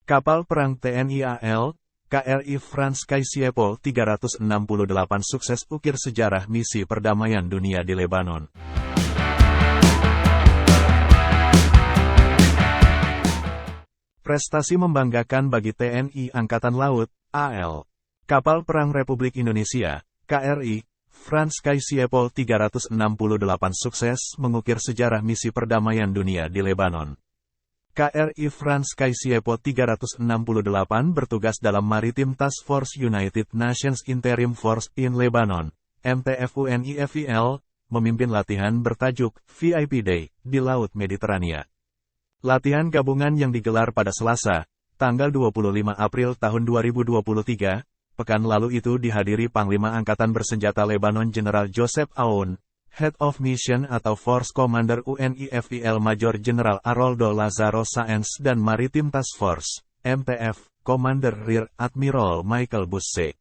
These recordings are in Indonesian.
Kapal perang TNI AL, KRI Franz Kaisiepo 368 sukses ukir sejarah misi perdamaian dunia di Lebanon. Prestasi membanggakan bagi TNI Angkatan Laut, AL. Kapal Perang Republik Indonesia, KRI, Franz Kaisiepo 368 sukses mengukir sejarah misi perdamaian dunia di Lebanon. KRI Franz Kaisiepo 368 bertugas dalam Maritime Task Force United Nations Interim Force in Lebanon, MTF-UNIFIL, memimpin latihan bertajuk VIP Day di Laut Mediterania. Latihan gabungan yang digelar pada Selasa, tanggal 25 April tahun 2023, pekan lalu itu dihadiri Panglima Angkatan Bersenjata Lebanon Jenderal Joseph Aoun, Head of Mission atau Force Commander UNIFIL Major General Aroldo Lazaro Sáenz dan Maritime Task Force, MTF, Commander Rear Admiral Michael Busse.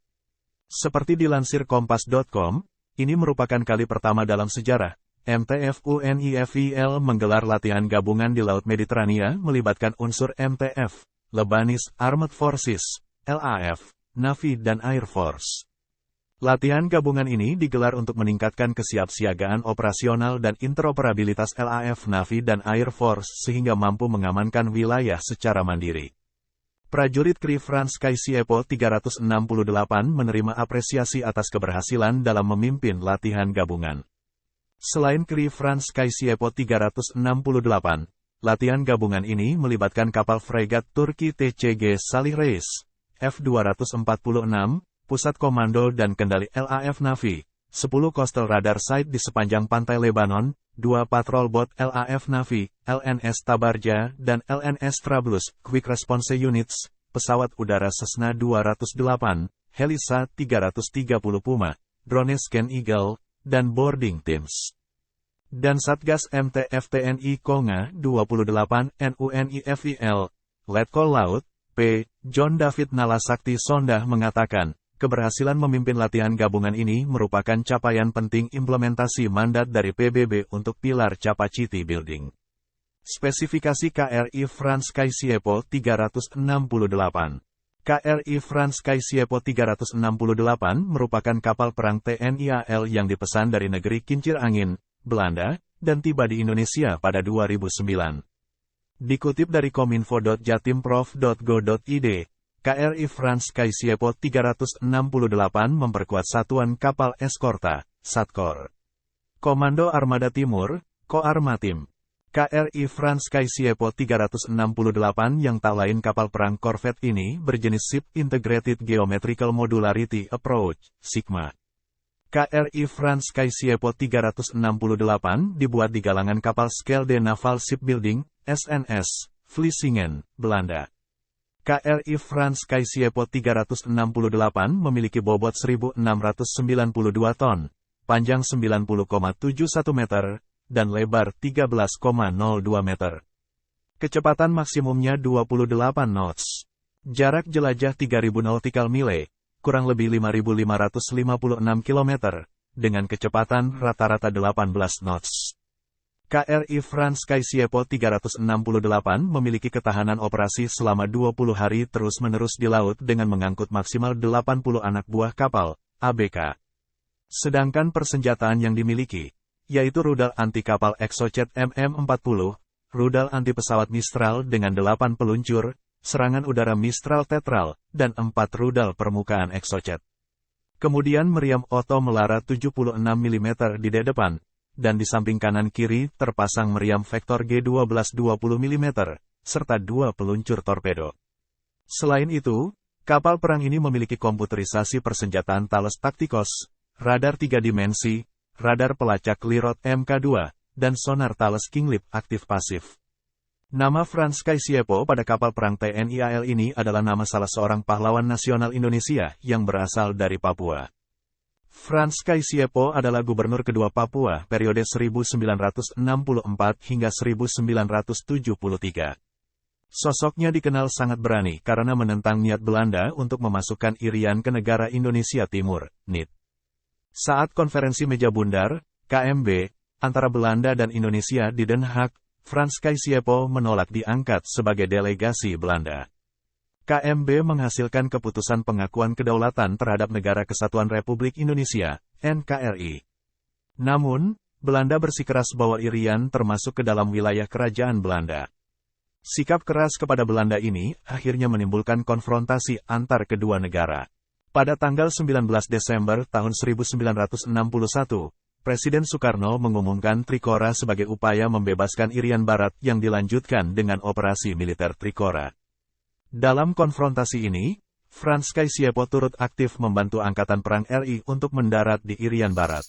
Seperti dilansir Kompas.com, ini merupakan kali pertama dalam sejarah, MTF UNIFIL menggelar latihan gabungan di Laut Mediterania melibatkan unsur MTF, Lebanese Armed Forces, LAF, Navy dan Air Force. Latihan gabungan ini digelar untuk meningkatkan kesiapsiagaan operasional dan interoperabilitas LAF Navy dan Air Force sehingga mampu mengamankan wilayah secara mandiri. Prajurit KRI Franz Kaisiepo 368 menerima apresiasi atas keberhasilan dalam memimpin latihan gabungan. Selain KRI Franz Kaisiepo 368, latihan gabungan ini melibatkan kapal fregat Turki TCG Salih Reis, F-246, Pusat Komando dan Kendali LAF Navy, 10 Coastal Radar Site di sepanjang pantai Lebanon, 2 Patrol Boat LAF Navy, LNS Tabarja dan LNS Trablus, Quick Response Units, pesawat udara Cessna 208, Helisa 330 Puma, drone Scan Eagle, dan boarding teams. Dan Satgas MTF TNI Konga 28 NUNIFIL, Letkol Laut, P. John David Nalasakti Sondah mengatakan, keberhasilan memimpin latihan gabungan ini merupakan capaian penting implementasi mandat dari PBB untuk pilar Capacity Building. Spesifikasi KRI Franz Kaisiepo 368. KRI Franz Kaisiepo 368 merupakan kapal perang TNI AL yang dipesan dari negeri kincir angin, Belanda, dan tiba di Indonesia pada 2009. Dikutip dari kominfo.jatimprof.go.id, KRI Franz Kaisiepo 368 memperkuat Satuan Kapal Eskorta, Satkor. Komando Armada Timur, Koarmatim. KRI Franz Kaisiepo 368 yang tak lain kapal perang korvet ini berjenis Ship Integrated Geometrical Modularity Approach, SIGMA. KRI Franz Kaisiepo 368 dibuat di galangan kapal Schelde Naval Shipbuilding, SNS, Vlissingen, Belanda. KRI Franz Kaisiepo 368 memiliki bobot 1.692 ton, panjang 90,71 meter, dan lebar 13,02 meter. Kecepatan maksimumnya 28 knots. Jarak jelajah 3.000 nautical mile, kurang lebih 5.556 km, dengan kecepatan rata-rata 18 knots. KRI Franz Kaisiepo 368 memiliki ketahanan operasi selama 20 hari terus-menerus di laut dengan mengangkut maksimal 80 anak buah kapal, ABK. Sedangkan persenjataan yang dimiliki, yaitu rudal anti-kapal Exocet MM-40, rudal anti-pesawat Mistral dengan 8 peluncur, serangan udara Mistral Tetral, dan 4 rudal permukaan Exocet. Kemudian meriam Otto Melara 76 mm di depan, dan di samping kanan-kiri terpasang meriam Vektor G12 20 mm, serta 2 peluncur torpedo. Selain itu, kapal perang ini memiliki komputerisasi persenjataan Thales Tacticos, radar 3 dimensi, radar pelacak Lirot Mk2, dan sonar Thales Kinglip aktif-pasif. Nama Franz Kaisiepo pada kapal perang TNI AL ini adalah nama salah seorang pahlawan nasional Indonesia yang berasal dari Papua. Franz Kaisiepo adalah gubernur kedua Papua periode 1964 hingga 1973. Sosoknya dikenal sangat berani karena menentang niat Belanda untuk memasukkan Irian ke negara Indonesia Timur, NIT. Saat konferensi meja bundar, KMB, antara Belanda dan Indonesia di Den Haag, Franz Kaisiepo menolak diangkat sebagai delegasi Belanda. KMB menghasilkan keputusan pengakuan kedaulatan terhadap Negara Kesatuan Republik Indonesia, NKRI. Namun, Belanda bersikeras bahwa Irian termasuk ke dalam wilayah kerajaan Belanda. Sikap keras kepada Belanda ini akhirnya menimbulkan konfrontasi antar kedua negara. Pada tanggal 19 Desember tahun 1961, Presiden Soekarno mengumumkan Trikora sebagai upaya membebaskan Irian Barat yang dilanjutkan dengan operasi militer Trikora. Dalam konfrontasi ini, Frans Kaisiepo turut aktif membantu Angkatan Perang RI untuk mendarat di Irian Barat.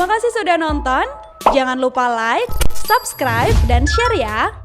Terima kasih sudah nonton. Jangan lupa like, subscribe, dan share ya.